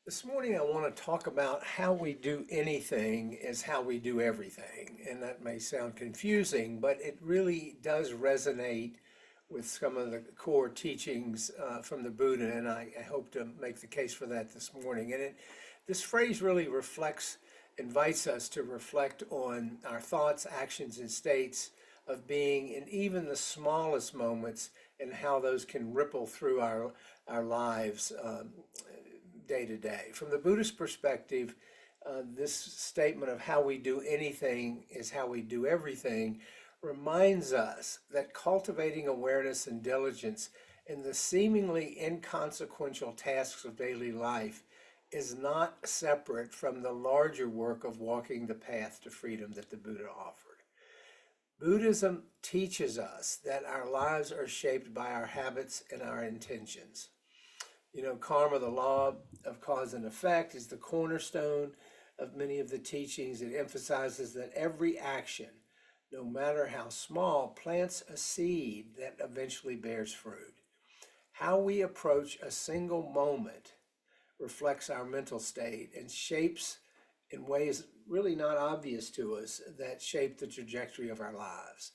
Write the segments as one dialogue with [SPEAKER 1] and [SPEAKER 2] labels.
[SPEAKER 1] This morning, I want to talk about how we do anything is how we do everything. And that may sound confusing, but it really does resonate with some of the core teachings from the Buddha. And I hope to make the case for that this morning. This phrase really invites us to reflect on our thoughts, actions, and states of being in even the smallest moments and how those can ripple through our lives day to day. From the Buddhist perspective, this statement of how we do anything is how we do everything reminds us that cultivating awareness and diligence in the seemingly inconsequential tasks of daily life is not separate from the larger work of walking the path to freedom that the Buddha offered. Buddhism teaches us that our lives are shaped by our habits and our intentions. Karma, the law of cause and effect, is the cornerstone of many of the teachings. It emphasizes that every action, no matter how small, plants a seed that eventually bears fruit. How we approach a single moment reflects our mental state and shapes in ways really not obvious to us that shape the trajectory of our lives.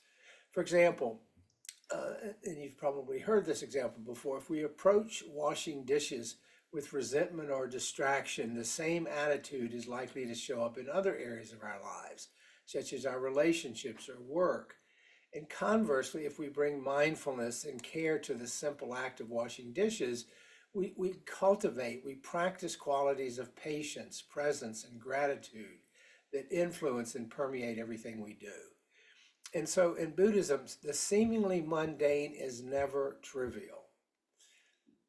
[SPEAKER 1] For example, and you've probably heard this example before, if we approach washing dishes with resentment or distraction, the same attitude is likely to show up in other areas of our lives, such as our relationships or work. And conversely, if we bring mindfulness and care to the simple act of washing dishes, we practice qualities of patience, presence, and gratitude that influence and permeate everything we do. And so in Buddhism, the seemingly mundane is never trivial.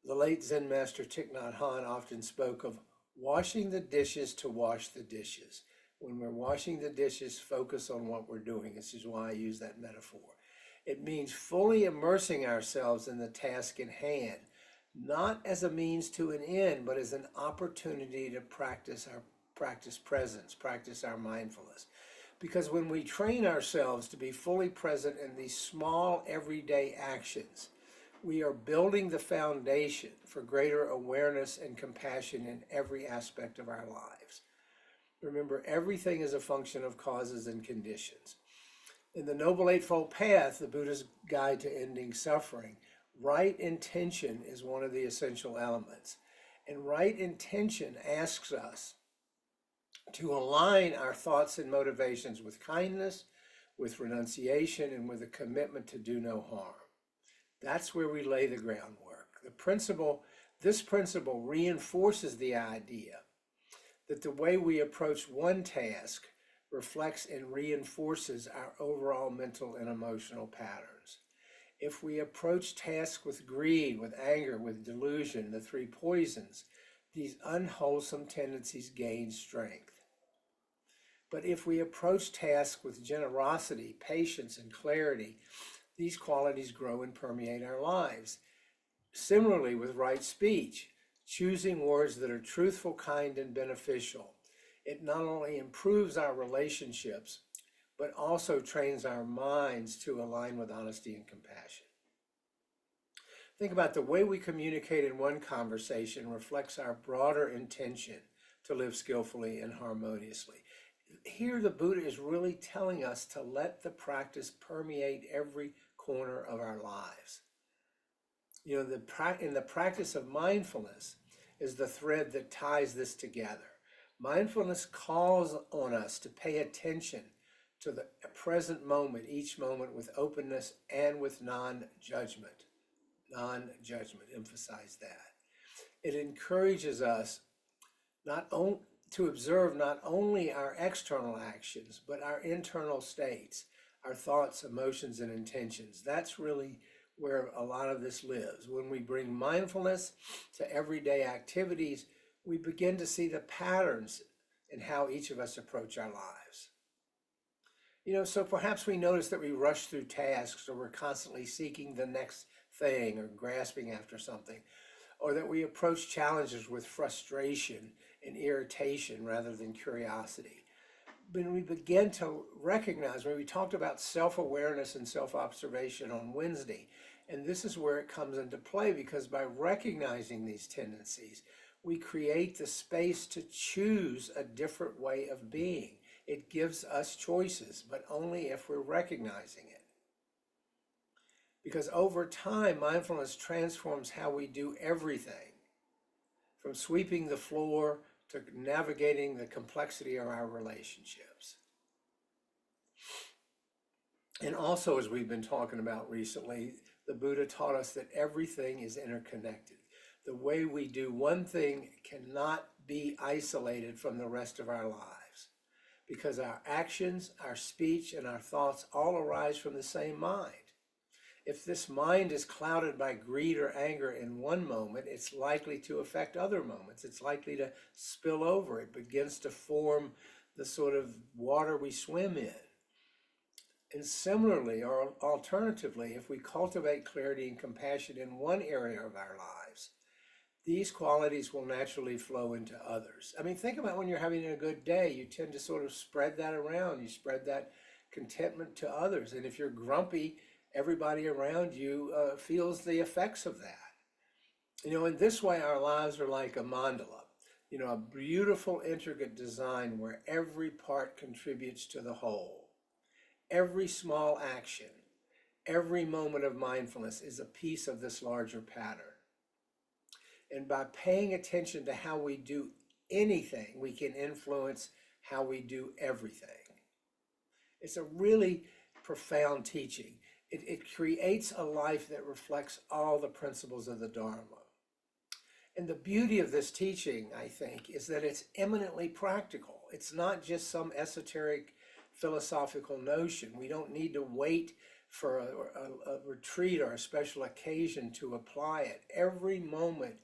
[SPEAKER 1] The late Zen master Thich Nhat Hanh often spoke of washing the dishes to wash the dishes. When we're washing the dishes, focus on what we're doing. This is why I use that metaphor. It means fully immersing ourselves in the task in hand, not as a means to an end, but as an opportunity to practice presence, practice our mindfulness. Because when we train ourselves to be fully present in these small everyday actions, we are building the foundation for greater awareness and compassion in every aspect of our lives. Remember, everything is a function of causes and conditions. In the Noble Eightfold Path, the Buddha's guide to ending suffering, right intention is one of the essential elements. And right intention asks us to align our thoughts and motivations with kindness, with renunciation, and with a commitment to do no harm. That's where we lay the groundwork. This principle reinforces the idea that the way we approach one task reflects and reinforces our overall mental and emotional patterns. If we approach tasks with greed, with anger, with delusion, the three poisons, these unwholesome tendencies gain strength. But if we approach tasks with generosity, patience, and clarity, these qualities grow and permeate our lives. Similarly, with right speech, choosing words that are truthful, kind, and beneficial, it not only improves our relationships, but also trains our minds to align with honesty and compassion. Think about the way we communicate in one conversation reflects our broader intention to live skillfully and harmoniously. Here the Buddha is really telling us to let the practice permeate every corner of our lives. In the practice of mindfulness is the thread that ties this together. Mindfulness calls on us to pay attention to the present moment, each moment with openness and with non-judgment. Non-judgment, emphasize that. It encourages us to observe not only our external actions, but our internal states, our thoughts, emotions, and intentions. That's really where a lot of this lives. When we bring mindfulness to everyday activities, we begin to see the patterns in how each of us approach our lives. So perhaps we notice that we rush through tasks, or we're constantly seeking the next thing or grasping after something, or that we approach challenges with frustration and irritation rather than curiosity. When we begin to recognize, when we talked about self-awareness and self-observation on Wednesday, and this is where it comes into play, because by recognizing these tendencies, we create the space to choose a different way of being. It gives us choices, but only if we're recognizing it. Because over time, mindfulness transforms how we do everything, from sweeping the floor to navigating the complexity of our relationships. And also, as we've been talking about recently, the Buddha taught us that everything is interconnected. The way we do one thing cannot be isolated from the rest of our lives, because our actions, our speech, and our thoughts all arise from the same mind. If this mind is clouded by greed or anger in one moment, it's likely to affect other moments. It's likely to spill over. It begins to form the sort of water we swim in. And similarly, or alternatively, if we cultivate clarity and compassion in one area of our lives, these qualities will naturally flow into others. I mean, think about when you're having a good day, you tend to sort of spread that around. You spread that contentment to others. And if you're grumpy, everybody around you feels the effects of that. In this way, our lives are like a mandala, a beautiful, intricate design where every part contributes to the whole. Every small action, every moment of mindfulness is a piece of this larger pattern. And by paying attention to how we do anything, we can influence how we do everything. It's a really profound teaching. It creates a life that reflects all the principles of the Dharma. And the beauty of this teaching, I think, is that it's eminently practical. It's not just some esoteric philosophical notion. We don't need to wait for a retreat or a special occasion to apply it. Every moment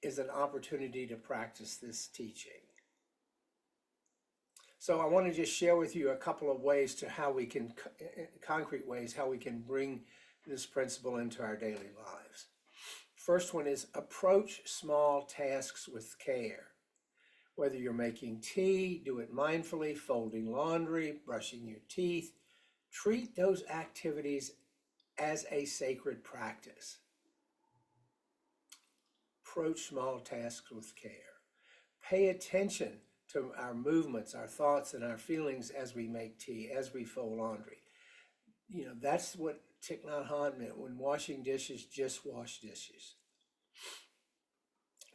[SPEAKER 1] is an opportunity to practice this teaching. So I want to just share with you a couple of ways to how we can, concrete ways, how we can bring this principle into our daily lives. First one is approach small tasks with care. Whether you're making tea, do it mindfully, folding laundry, brushing your teeth, treat those activities as a sacred practice. Approach small tasks with care. Pay attention to our movements, our thoughts, and our feelings as we make tea, as we fold laundry. That's what Thich Nhat Hanh meant when washing dishes, just wash dishes.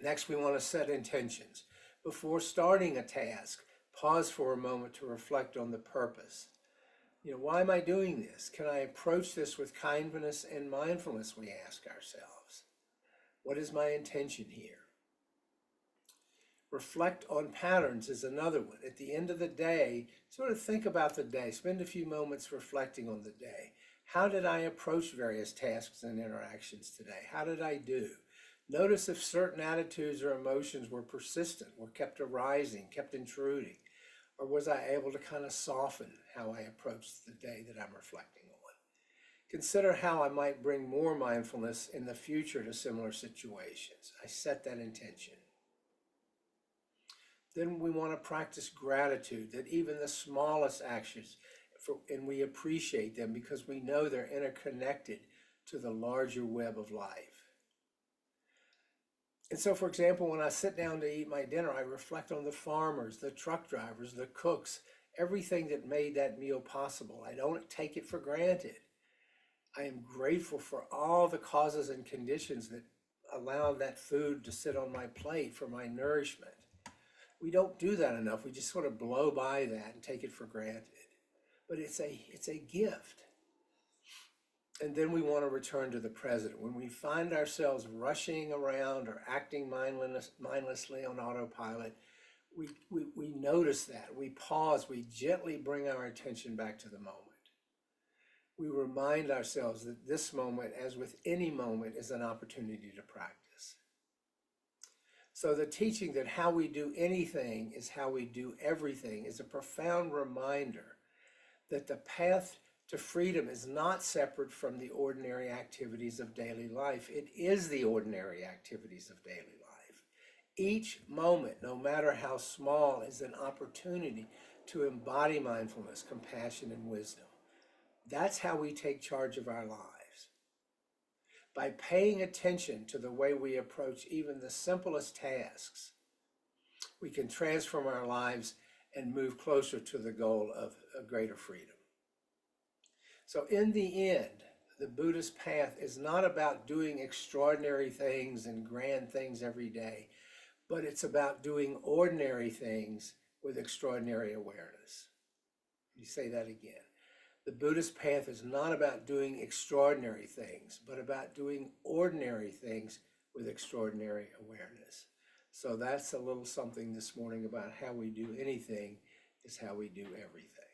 [SPEAKER 1] Next, we want to set intentions. Before starting a task, pause for a moment to reflect on the purpose. Why am I doing this? Can I approach this with kindness and mindfulness, we ask ourselves. What is my intention here? Reflect on patterns is another one. At the end of the day, sort of think about the day. Spend a few moments reflecting on the day. How did I approach various tasks and interactions today? How did I do? Notice if certain attitudes or emotions were persistent, were kept arising, kept intruding, or was I able to kind of soften how I approached the day that I'm reflecting on? Consider how I might bring more mindfulness in the future to similar situations. I set that intention. Then we want to practice gratitude, that even the smallest actions, and we appreciate them because we know they're interconnected to the larger web of life. And so, for example, when I sit down to eat my dinner, I reflect on the farmers, the truck drivers, the cooks, everything that made that meal possible. I don't take it for granted. I am grateful for all the causes and conditions that allow that food to sit on my plate for my nourishment. We don't do that enough. We just sort of blow by that and take it for granted. But it's a gift. And then we want to return to the present. When we find ourselves rushing around or acting mindlessly on autopilot, we notice that. We pause. We gently bring our attention back to the moment. We remind ourselves that this moment, as with any moment, is an opportunity to practice. So the teaching that how we do anything is how we do everything is a profound reminder that the path to freedom is not separate from the ordinary activities of daily life. It is the ordinary activities of daily life. Each moment, no matter how small, is an opportunity to embody mindfulness, compassion, and wisdom. That's how we take charge of our lives. By paying attention to the way we approach even the simplest tasks, we can transform our lives and move closer to the goal of a greater freedom. So in the end, the Buddhist path is not about doing extraordinary things and grand things every day, but it's about doing ordinary things with extraordinary awareness. You say that again. The Buddhist path is not about doing extraordinary things, but about doing ordinary things with extraordinary awareness. So that's a little something this morning about how we do anything is how we do everything.